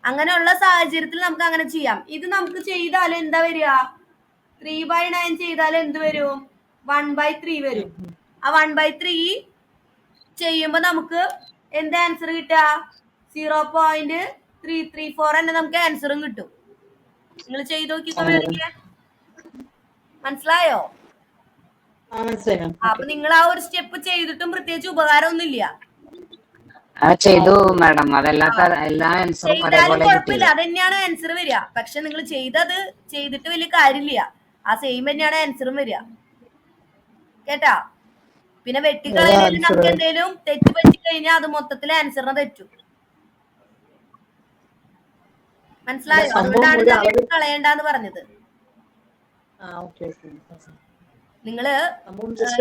അങ്ങനെയുള്ള സാഹചര്യത്തിൽ നമുക്ക് അങ്ങനെ ചെയ്യാം. ഇത് നമുക്ക് ചെയ്താൽ എന്താ വരിക, 3/9 ചെയ്താൽ എന്ത് വരും, 1/3 വരും. ആ 1/3 ചെയ്യുമ്പോ നമുക്ക് എന്ത് ആൻസർ കിട്ടുക, 0.334 തന്നെ നമുക്ക് ആൻസറും കിട്ടും. നിങ്ങൾ ചെയ്ത് നോക്കിക്കോ വേണമെങ്കിൽ. മനസ്സിലായോ? അപ്പൊ നിങ്ങൾ ആ ഒരു സ്റ്റെപ്പ് ചെയ്തിട്ടും പ്രത്യേകിച്ച് ഉപകാരമൊന്നുമില്ല. ചെയ്തു മാഡം, ചെയ്താലും കുഴപ്പമില്ല, അത് തന്നെയാണ് ആൻസർ വരിക. പക്ഷെ നിങ്ങൾ ചെയ്തിട്ട് വലിയ കാര്യമില്ല, ആ സെയിം തന്നെയാണ് ആൻസറും വരിക. കേട്ടാ? പിന്നെ വെട്ടിക്കളയാൻ നമുക്ക് എന്തെങ്കിലും തെറ്റ് പറ്റി കഴിഞ്ഞാൽ അത് മൊത്തത്തിൽ ആൻസറിനെ തെറ്റും. മനസ്സിലായോ? അതുകൊണ്ടാണ് ഞാൻ വെട്ടിക്കളയണ്ടെന്ന് പറഞ്ഞത്. നിങ്ങള്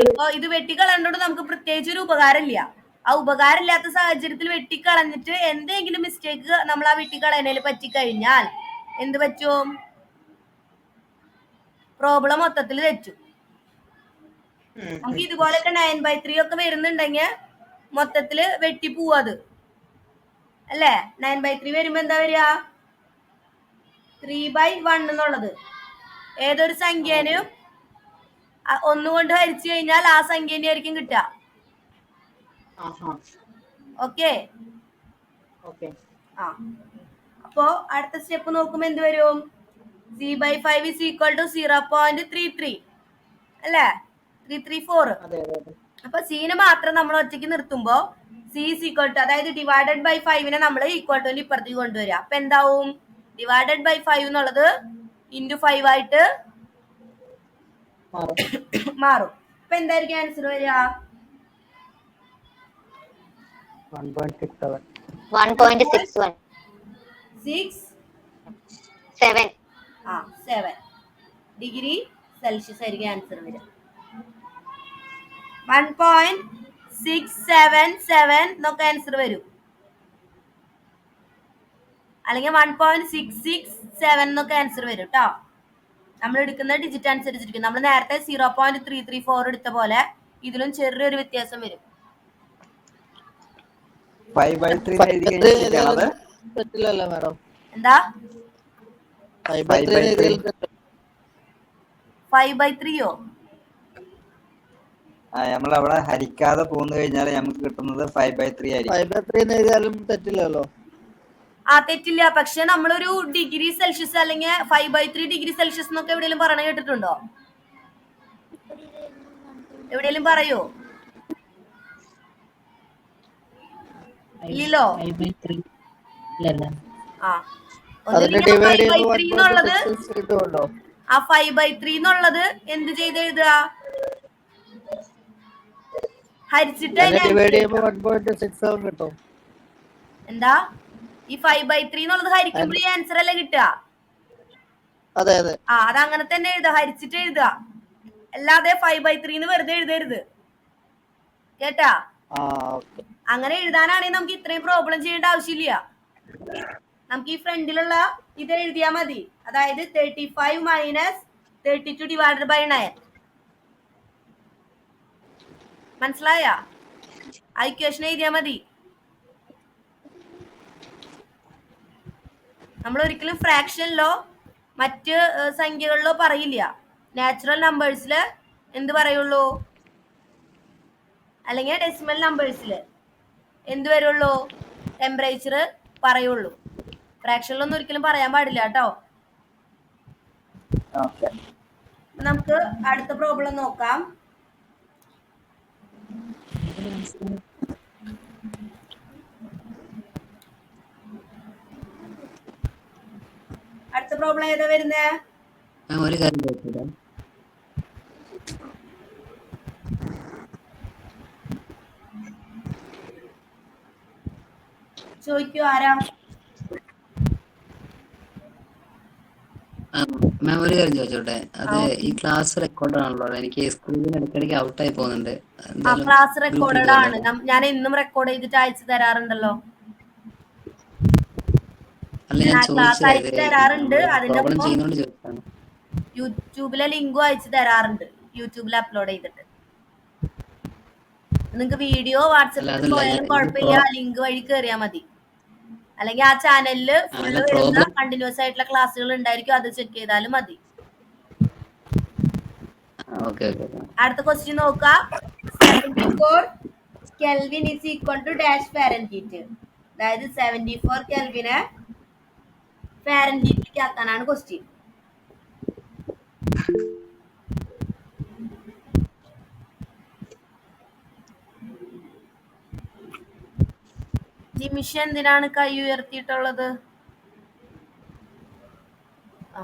ഇപ്പൊ ഇത് വെട്ടിക്കളയണ്ടോണ്ട് നമുക്ക് പ്രത്യേകിച്ച് ഒരു ഉപകാരമില്ല. ആ ഉപകാരം ഇല്ലാത്ത സാഹചര്യത്തിൽ വെട്ടിക്കളഞ്ഞിട്ട് എന്തെങ്കിലും മിസ്റ്റേക്ക് നമ്മൾ ആ വെട്ടിക്കളയണേൽ പറ്റിക്കഴിഞ്ഞാൽ എന്ത് പറ്റും, പ്രോബ്ലം മൊത്തത്തിൽ തെറ്റും. നമുക്ക് ഇതുപോലൊക്കെ 9/3 ഒക്കെ വരുന്നുണ്ടെങ്കിൽ മൊത്തത്തില് വെട്ടിപ്പോവാത് അല്ലേ? 9/3 വരുമ്പോ എന്താ വരിക, 3/1 എന്നുള്ളത് ഏതൊരു സംഖ്യനും 1 കൊണ്ട് ഹരിച്ചു കഴിഞ്ഞാൽ ആ സംഖ്യനെ ആയിരിക്കും കിട്ടുക. ഓക്കെ, അപ്പോ അടുത്ത സ്റ്റെപ്പ് നോക്കുമ്പോ എന്ത് വരും, 3/5 is equal to 0.33 അല്ലേ, 334. അപ്പൊ സീനെ മാത്രം നമ്മൾ ഒറ്റയ്ക്ക് നിർത്തുമ്പോ c is equal to, അതായത് ഡിവൈഡഡ് ബൈ 5നെ നമ്മൾ ഈക്വൽ ടു ഇപ്പുറത്തേക്ക് കൊണ്ടുവരിക. അപ്പൊ എന്താവും, ഡിവൈഡഡ് ബൈ 5 എന്നുള്ളത് ഇൻറ്റു 5 ആയിട്ട് മാറും. അപ്പൊ എന്തായിരിക്കും ആൻസർ വരിക, 1.67 ഡിഗ്രി സെൽഷ്യസ് ആയിരിക്കും ആൻസർ വരിക. 1.677 എന്നൊക്കെ ആൻസർ വരും, അല്ലെങ്കിൽ 1.667 എന്നൊക്കെ ആൻസർ വരും കേട്ടോ. നമ്മൾ എടുക്കുന്ന ഡിജിറ്റ് അനുസരിച്ചിരിക്കും. നമ്മൾ നേരത്തെ 0.334 എടുത്ത പോലെ ഇതിലും ചെറിയൊരു വ്യത്യാസം വരും. 5/3 എന്താ 5/3യോ? നമ്മളവിടെ ഹരിക്കാതെ പോന്നു കഴിഞ്ഞാൽ നമുക്ക് കിട്ടുന്നത് 5/3 ആയിരിക്കും. തെറ്റില്ല. പക്ഷെ നമ്മളൊരു ഡിഗ്രി സെൽഷ്യസ് അല്ലെങ്കിൽ 5/3 ഡിഗ്രി സെൽഷ്യസ് എന്നൊക്കെ എവിടെയെങ്കിലും പറഞ്ഞു കേട്ടിട്ടുണ്ടോ? എവിടെയെങ്കിലും പറയോ? ഇല്ലല്ലോ. 5/3 എന്നുള്ളത്, ആ 5/3 എന്നുള്ളത് എന്ത് ചെയ്ത് എഴുതുക, ഹരിച്ചിട്ട് എന്താ ഈ 5/3 എന്നുള്ളത് ഹരിക്കുമ്പോൾ ഈ ആൻസർ അല്ലേ കിട്ടുക? അതെ അതെ. അതങ്ങനെ തന്നെ എഴുതുക, ഹരിച്ചിട്ട് എഴുതുക, അല്ലാതെ 5/3 വെറുതെ എഴുതരുത്, കേട്ടാ? അങ്ങനെ എഴുതാനാണെങ്കിൽ നമുക്ക് ഇത്രയും പ്രോബ്ലം ചെയ്യേണ്ട ആവശ്യമില്ല. നമുക്ക് ഈ ഫ്രണ്ടിലുള്ള ഇത് എഴുതിയാ മതി. അതായത് 35 - 32 ഡിവൈഡഡ് ബൈ 9. മനസ്സിലായ? ആ ഇക്വേഷൻ എഴുതിയാ മതി. നമ്മൾ ഒരിക്കലും ഫ്രാക്ഷനിലോ മറ്റ് സംഖ്യകളിലോ പറയില്ല. നാച്ചുറൽ നമ്പേഴ്സിൽ എന്ത് പറയുള്ളൂ? അല്ലെങ്കിൽ ഡെസിമൽ നമ്പേഴ്സിൽ എന്ത് വരുള്ളൂ? ടെമ്പറേച്ചർ പറയുള്ളൂ. ഫ്രാക്ഷനിലൊന്നും ഒരിക്കലും പറയാൻ പാടില്ല കേട്ടോ. നമുക്ക് അടുത്ത പ്രോബ്ലം നോക്കാം. അടുത്ത പ്രോബ്ലം ഏതാ വരുന്നേ? ഒരു കാര്യം ചോദിച്ചോട്ടെ? ചോദിക്കൂ, ആരാ? മാം ഒരു കാര്യം ചോദിച്ചോട്ടെ? അത് ഈ ക്ലാസ് റെക്കോർഡ് ആണല്ലോ, എനിക്ക് സ്ക്രീനിൽ ഇടയ്ക്കിടയ്ക്ക് ഔട്ടായി പോകുന്നുണ്ട്. ക്ലാസ് റെക്കോർഡഡ് ആണ്. ഞാൻ എന്നും റെക്കോർഡ് ചെയ്തിട്ട് അയച്ചു തരാറുണ്ടല്ലോ. ക്ലാസ് അയച്ചു തരാറുണ്ട്. അതിനൊപ്പം യൂട്യൂബിലെ ലിങ്കും അയച്ചു തരാറുണ്ട്, യൂട്യൂബിൽ അപ്ലോഡ് ചെയ്തിട്ട്. നിങ്ങൾക്ക് വീഡിയോ വാട്സപ്പിൽ പോയാലും കുഴപ്പമില്ല, ലിങ്ക് വഴി കയറിയാൽ മതി. അല്ലെങ്കിൽ ആ ചാനലില് ഫുള്ള് വരുന്ന കണ്ടിന്യൂസ് ആയിട്ടുള്ള ക്ലാസ്സുകൾ ഉണ്ടായിരിക്കും, അത് ചെക്ക് ചെയ്താലും മതി. അടുത്ത ക്വസ്റ്റ്യൻ നോക്കാം. 74 Kelvin is equal to dash Fahrenheit. അതായത് 74 കെൽവിനെ ഫാരൻഹീറ്റിലേക്ക് ആക്കാനാണ് ക്വസ്റ്റ്യൻ. ജിമിഷ എന്തിനാണ് കൈ ഉയർത്തിയിട്ടുള്ളത്? ആ,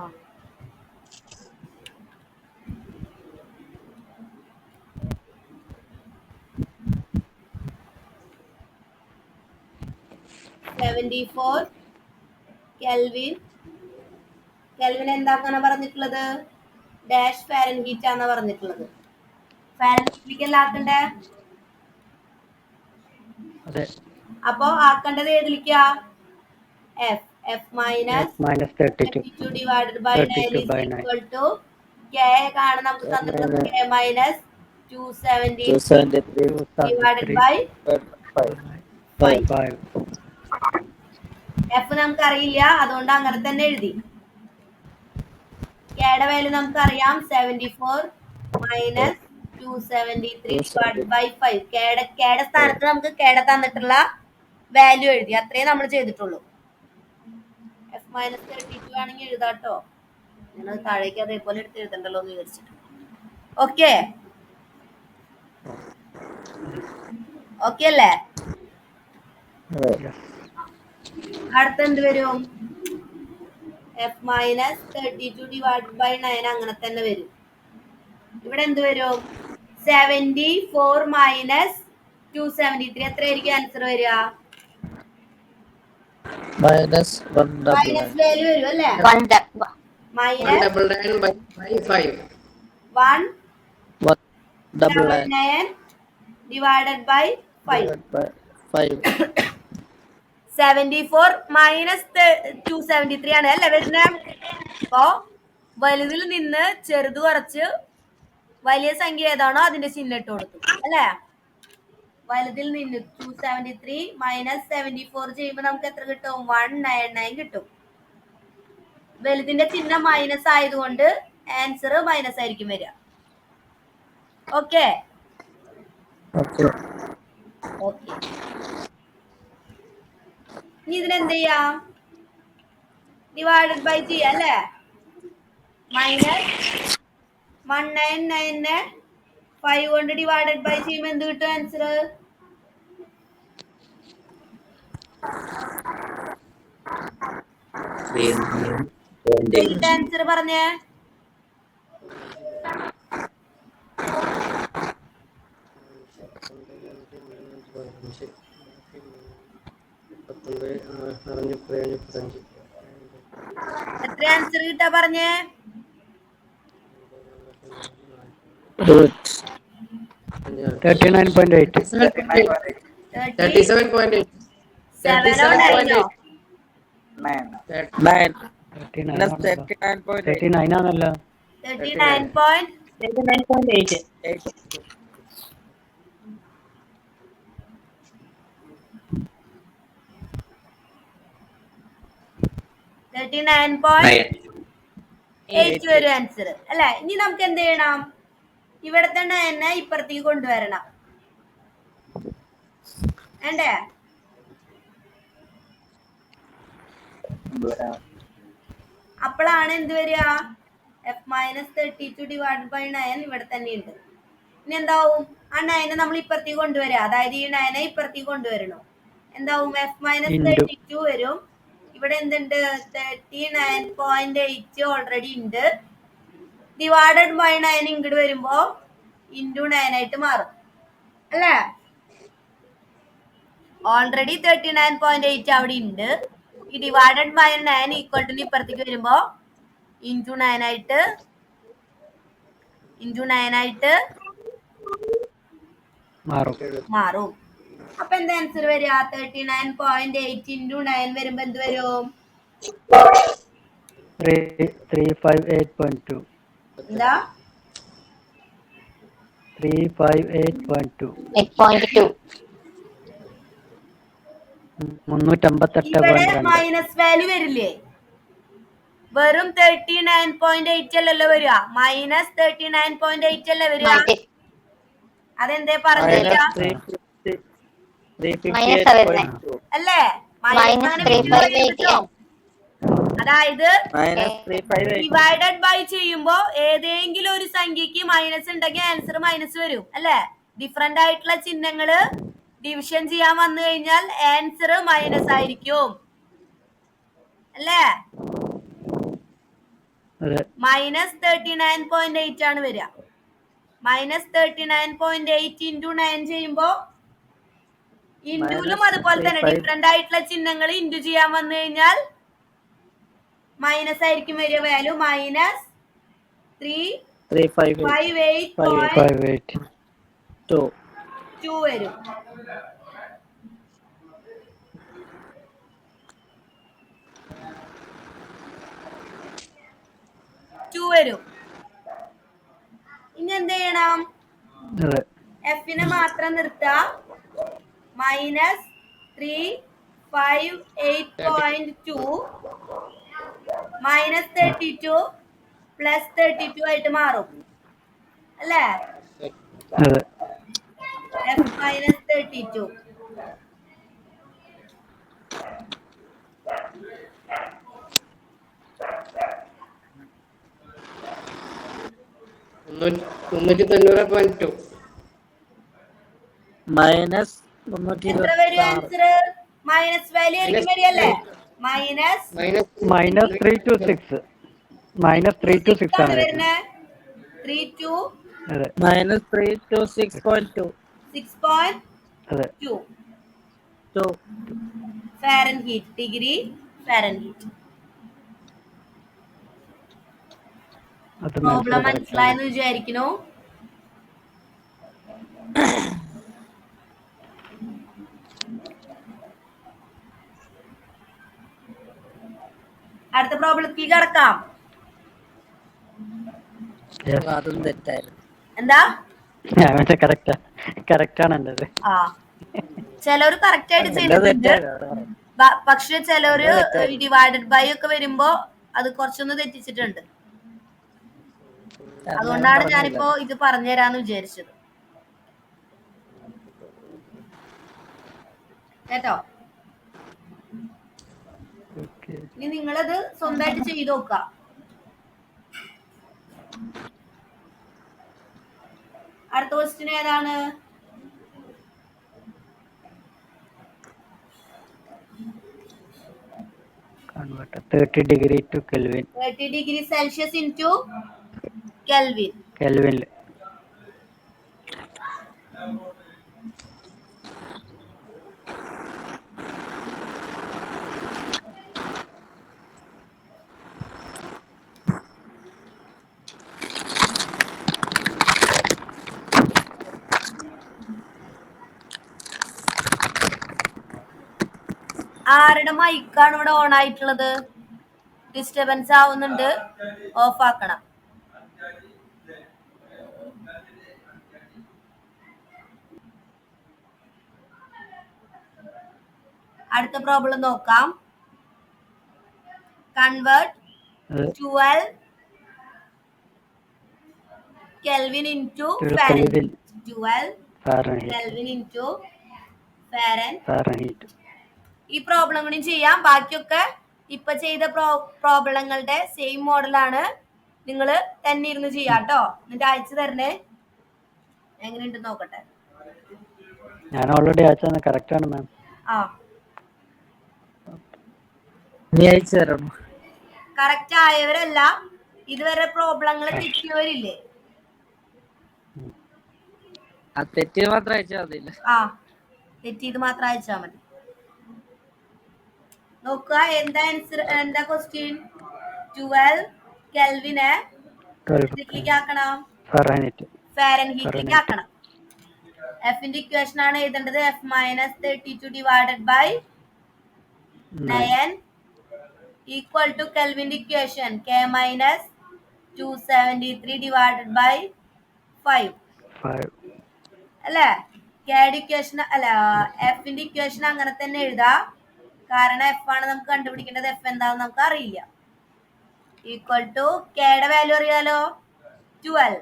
കെൽവിൻ എന്താക്കാനാ പറഞ്ഞിട്ടുള്ളത്? ഡാഷ് ഫാരൻഹീറ്റ് ആണെന്നാ പറഞ്ഞിട്ടുള്ളത്. ഫാരൻഹീറ്റിലേക്ക് അല്ല ആക്കണ്ടേ? അപ്പൊ ആക്കേണ്ടത് ഏതിലേക്കാ? F minus 32 divided by 9 is equal to K ആണ് നമുക്ക് തന്നിട്ടുള്ളത്. K minus 273 divided by 5. F നമുക്ക് അറിയില്ല, അതുകൊണ്ട് അങ്ങനെ തന്നെ എഴുതി. Kയുടെ വാല്യൂ നമുക്ക് അറിയാം, 74 minus 273 divided by 5. Kയുടെ സ്ഥാനത്ത് നമുക്ക് Kയുടെ തന്നിട്ടുള്ള വാല്യൂ എഴുതി, അത്രേ നമ്മൾ ചെയ്തിട്ടുള്ളൂ. F minus 32 ആണെങ്കിൽ എഴുതാട്ടോ, നിങ്ങൾ താഴേക്ക് അതേപോലെ എടുത്ത് എഴുതണ്ടല്ലോ എന്ന് വിചാരിച്ചിട്ട്. ഓക്കെ അല്ലേ? അടുത്ത എന്ത് വരും? F minus 32 divided by 9 അങ്ങനെ തന്നെ വരും. ഇവിടെ എന്ത് വരും? 74 minus 273 എത്രയായിരിക്കും ആൻസർ വരിക? മൈനസ് വാല്യൂ വരും അല്ലേ? Minus 199 divided by 5. 74 minus 273 ആണ് അല്ലേ വരുന്നത്? അപ്പോ വലുതിൽ നിന്ന് ചെറുത് കുറച്ച് വലിയ സംഖ്യ ഏതാണോ അതിന്റെ ചിഹ്നം ഇട്ട് കൊടുത്തു അല്ലേ? വലുതിൽ നിന്ന് 273 minus 74 ചെയ്യുമ്പോൾ നമുക്ക് എത്ര കിട്ടും? 199 കിട്ടും. വലുതിന്റെ ചിഹ്നം മൈനസ് ആയതുകൊണ്ട് ആൻസർ മൈനസ് ആയിരിക്കും വരിക. ഓക്കെ ഇനി ഇതിനെന്ത് ചെയ്യാം? ഡിവൈഡഡ് ബൈ ചെയ്യാം അല്ലേ? മൈനസ് 199 5 കൊണ്ട് ഡിവൈഡഡ് ബൈ ചെയ്യുമ്പോൾ എന്ത് കിട്ടും ആൻസർ? ആൻസർ പറഞ്ഞേ. എത്ര ആൻസർ കിട്ടാ പറഞ്ഞേ? 39.8. 37.8. 37 9 39 plus ആണല്ലോ. 39.8. 39 ആണല്ലോ. 39.8. 39.8. വരും ആൻസർ അല്ലെ. ഇനി നമുക്ക് എന്ത് ചെയ്യണം? ഇവിടെ തന്നെ ഇപ്പുറത്തേക്ക് കൊണ്ടുവരണം. വേണ്ടേ? അപ്പോഴാണ് എന്ത് വരിക? F-32 / 9 ഇവിടെ തന്നെ ഉണ്ട്. ഇനി എന്താവും? ആ 9 നമ്മൾ ഇപ്പുറത്തേക്ക് കൊണ്ടുവരാം. അതായത് ഈ 9 ഇപ്പുറത്തേക്ക് കൊണ്ടുവരണം. എന്താവും? F-32 വരും. ഇവിടെ എന്തുണ്ട്? 39.8 ഓൾറെഡി ഉണ്ട്. ഡിവൈഡഡ് ബൈ 9 ഇങ്ങോട്ട് വരുമ്പോ ഇൻറ്റു 9 ആയിട്ട് മാറും അല്ലേ? ഓൾറെഡി 39.8 അവിടെ ഉണ്ട്. ഈ ഡിവൈഡഡ് ബൈ 9 ഈക്വൽ ടു ഇപ്പുറത്തേക്ക് വരുമ്പോ ഇൻറ്റു 9 ആയിട്ട് മാറും. അപ്പൊ എന്താ ആൻസർ വരിക? 39.8 ഇൻറ്റു 9 വരുമ്പോ എന്ത് വരും? 358.2. എന്താ? 358.2. 8.2. 358. ഇവിടെ മൈനസ് വാല്യൂ വരില്ലേ? വെറും 39.8 അല്ലല്ലോ വരിക, -39.8 അല്ലേ വരിക. അതെന്തേ പറഞ്ഞില്ല അല്ലേ? അതായത് ഡിവൈഡഡ് ബൈ ചെയ്യുമ്പോ ഏതെങ്കിലും ഒരു സംഖ്യക്ക് മൈനസ് ഉണ്ടെങ്കിൽ ആൻസർ മൈനസ് വരും അല്ലേ? ഡിഫറെന്റ് ആയിട്ടുള്ള ചിഹ്നങ്ങള് ഡിവിഷൻ ചെയ്യാൻ വന്നു കഴിഞ്ഞാൽ ആൻസർ മൈനസ് ആയിരിക്കും അല്ലേ? -39.8 ആണ് വരിക. -39.8 ഇൻറ്റു 9 ചെയ്യുമ്പോ ഇൻറ്റുലും അതുപോലെ തന്നെ ഡിഫറെന്റ് ആയിട്ടുള്ള ചിഹ്നങ്ങൾ ഇൻറ്റു ചെയ്യാൻ വന്നു കഴിഞ്ഞാൽ മൈനസ് ആയിരിക്കും വരിക. വാല്യൂ -358.2 വരും. ഇനി എന്ത് ചെയ്യണം? എഫിനെ മാത്രം നിർത്താം. -358.2 -32 +32 ആയിട്ട് മാറും അല്ലേ? F-32 390.2 എത്ര വരും ആൻസർ? മൈനസ് വാല്യൂ ആയിരിക്കും വരികയല്ലേ? -326 ആണ് വരുന്നത്. 6.2 ഫാരൻഹീറ്റ്, ഡിഗ്രി ഫാരൻഹീറ്റ്. പ്രോബ്ലം മനസ്സിലായെന്ന് വിചാരിക്കുന്നു. അടുത്ത പ്രോബ്ലത്തിൽ കിടക്കാം. എന്താ? ആ, ചിലര് കറക്റ്റ് ആയിട്ട് ചെയ്തിട്ടുണ്ട്. പക്ഷെ ചിലര് ഡിവൈഡഡ് ബൈ ഒക്കെ വരുമ്പോ അത് കുറച്ചൊന്ന് തെറ്റിച്ചിട്ടുണ്ട്. അതുകൊണ്ടാണ് ഞാനിപ്പോ ഇത് പറഞ്ഞുതരാന്ന് വിചാരിച്ചത് കേട്ടോ. ഇനി നിങ്ങളത് സ്വന്തമായിട്ട് ചെയ്ത് നോക്കുക. അടുത്ത ക്വസ്റ്റ്യൻ ഏതാണ്? Convert 30 degree to Kelvin. 30 degree Celsius into Kelvin. ആരുടെ മൈക്കാണ് ഇവിടെ ഓൺ ആയിട്ടുള്ളത്? ഡിസ്റ്റർബൻസ് ആവുന്നുണ്ട്, ഓഫ് ആക്കണം. അടുത്ത പ്രോബ്ലം നോക്കാം. Convert 12 Kelvin into Fahrenheit. 12 Kelvin into Fahrenheit. ഈ പ്രോബ്ലം കൂടി ചെയ്യാം. ബാക്കിയൊക്കെ ഇപ്പൊ ചെയ്ത പ്രോബ്ലങ്ങളുടെ സെയിം മോഡലാണ്. നിങ്ങൾ തന്നെ ഇരുന്ന് ചെയ്യാട്ടോ. എന്നിട്ട് അയച്ചു തരണേ. എങ്ങനെയുണ്ട് നോക്കട്ടെ. ഞാൻ ഓൾറെഡി അയച്ചത് കറക്റ്റ് ആണ് മാം. ആ കറക്റ്റ് ആയവരല്ല, ഇതുവരെ പ്രോബ്ലങ്ങൾ തെറ്റിയവരില്ലേ? തെറ്റിയത് മാത്രം അയച്ചാൽ മതി. ആ തെറ്റിയത് മാത്രം അയച്ചാൽ മതി. നോക്കുക എന്താ ആൻസർ, എന്താ ക്വസ്റ്റ്യൻ. 12 കെൽവിനെ ഇതിലേക്ക് ആക്കണം, ഫാരൻഹീറ്റിലേക്ക് ആക്കണം. എഫിന്റെ ഇക്വേഷൻ ആണ് എഴുതേണ്ടത്. F - 32 divided by 9 equal to കെൽവിന്റെ ഇക്വേഷൻ K - 273 ഡിവൈഡഡ് ബൈ 5 അല്ലേ? കെയുടെ ഇക്വേഷൻ അല്ല, എഫിന്റെ ഇക്വേഷൻ അങ്ങനെ തന്നെ എഴുതാ. കാരണം എഫ് ആണ് നമുക്ക് കണ്ടുപിടിക്കേണ്ടത്. എഫ് എന്താണെന്ന് നമുക്ക് അറിയില്ല. ഈക്വൽ ടു കെയുടെ വാല്യൂ അറിയാലോ, 12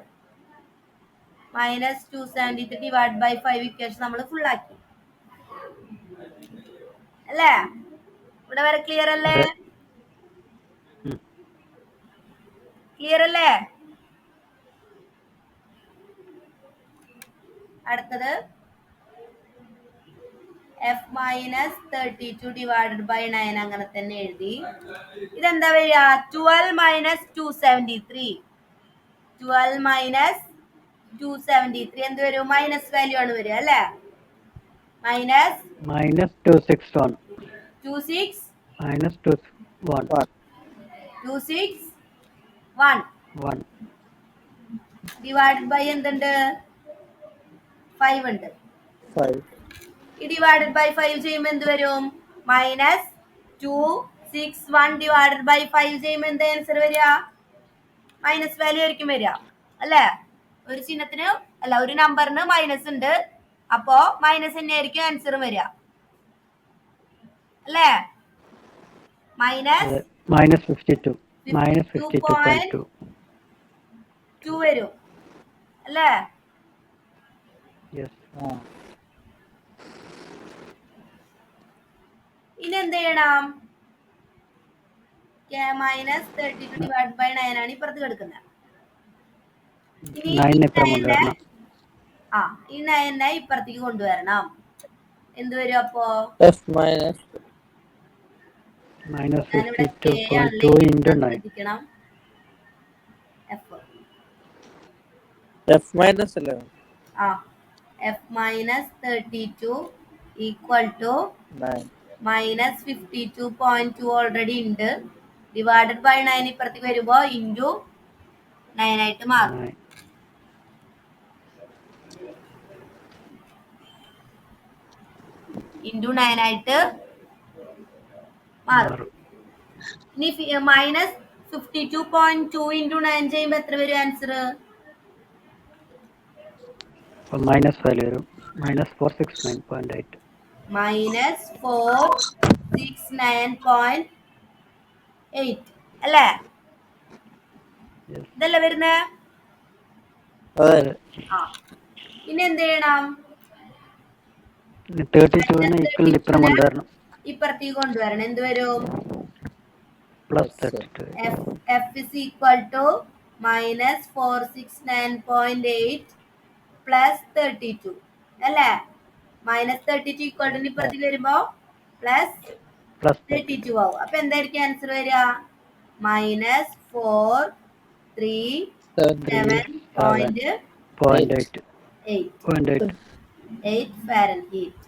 - 273 ഡിവൈഡ് ബൈ 5 ഇക്വേഷൻ നമ്മൾ ഫുൾ ആക്കി അല്ലേ? ഇവിടെ വരെ ക്ലിയർ അല്ലേ? ക്ലിയർ അല്ലേ? അടുത്തത് F - 32 ഡിവൈഡഡ് ബൈ 9 അങ്ങനെ തന്നെ എഴുതി. ഇതെന്താ വരിക? 12 - 273. 12 - 273 എന്ത് വരും? മൈനസ് വാല്യൂ ആണ് വരിക അല്ലേ? -261 ഡിവൈഡഡ് ബൈ എന്തുണ്ട്? 5 ഉണ്ട്. ഈ ഡിവൈഡഡ് ബൈ 5 ചെയ്യുമ്പോൾ എന്ത് വരും? -261 ഡിവൈഡഡ് ബൈ 5 ചെയ്യുമ്പോൾ എന്താ ആൻസർ വരിക? മൈനസ് വാല്യൂ ആയിരിക്കും വരിക അല്ലേ? ഒരു ചിഹ്നത്തിന് അല്ല, ഒരു നമ്പറിന് മൈനസ് ഉണ്ട്, അപ്പോ മൈനസ് തന്നെ ആയിരിക്കും ആൻസർ വരിക അല്ലേ? -52.2 വരും അല്ലേ? ഇനി എന്ത് ചെയ്യണം? K - 32 ഡിവൈഡ് ബൈ 9 ആണ് ഇപ്പുറത്ത് കിടക്കുന്നത്. ഈ 9 ഇപ്പുറത്തേക്ക് കൊണ്ടുവരണം. എന്ത് വരും അപ്പോ? ശ്രദ്ധിക്കണം. F -32 ഈക്വൽ ടു -52.2 ഓൾറെഡി ഉണ്ട്. ഡിവൈഡഡ് ബൈ 9 ഇപ്പുറത്തേക്ക് വരുമ്പോ ഇൻറ്റു 9 ആയിട്ട് മാറും. ഇൻറ്റു 9 ആയിട്ട് മാറും. ഇനി -52.2 ഇൻറ്റു 9 ചെയ്യുമ്പോൾ എത്ര വരും ആൻസർ? മൈനസ് വാല്യൂ വരും. -469.8 -469.8 അല്ലേ? ഇതല്ലേ വരുന്നേ? ഇനി എന്ത് ചെയ്യണം? 32 ഇപ്പുറത്തേക്ക് കൊണ്ടുവരണം. എന്ത് വരും? +32. F is equal to -469.8 plus 32 അല്ലേ? -32 ഈക്വൽ ടു ഇപ്പുറത്തേക്ക് വരുമ്പോ +32 ആവും. അപ്പൊ എന്തായിരിക്കും ആൻസർ വരിക? -437.8 ഫാരൻഹീറ്റ്.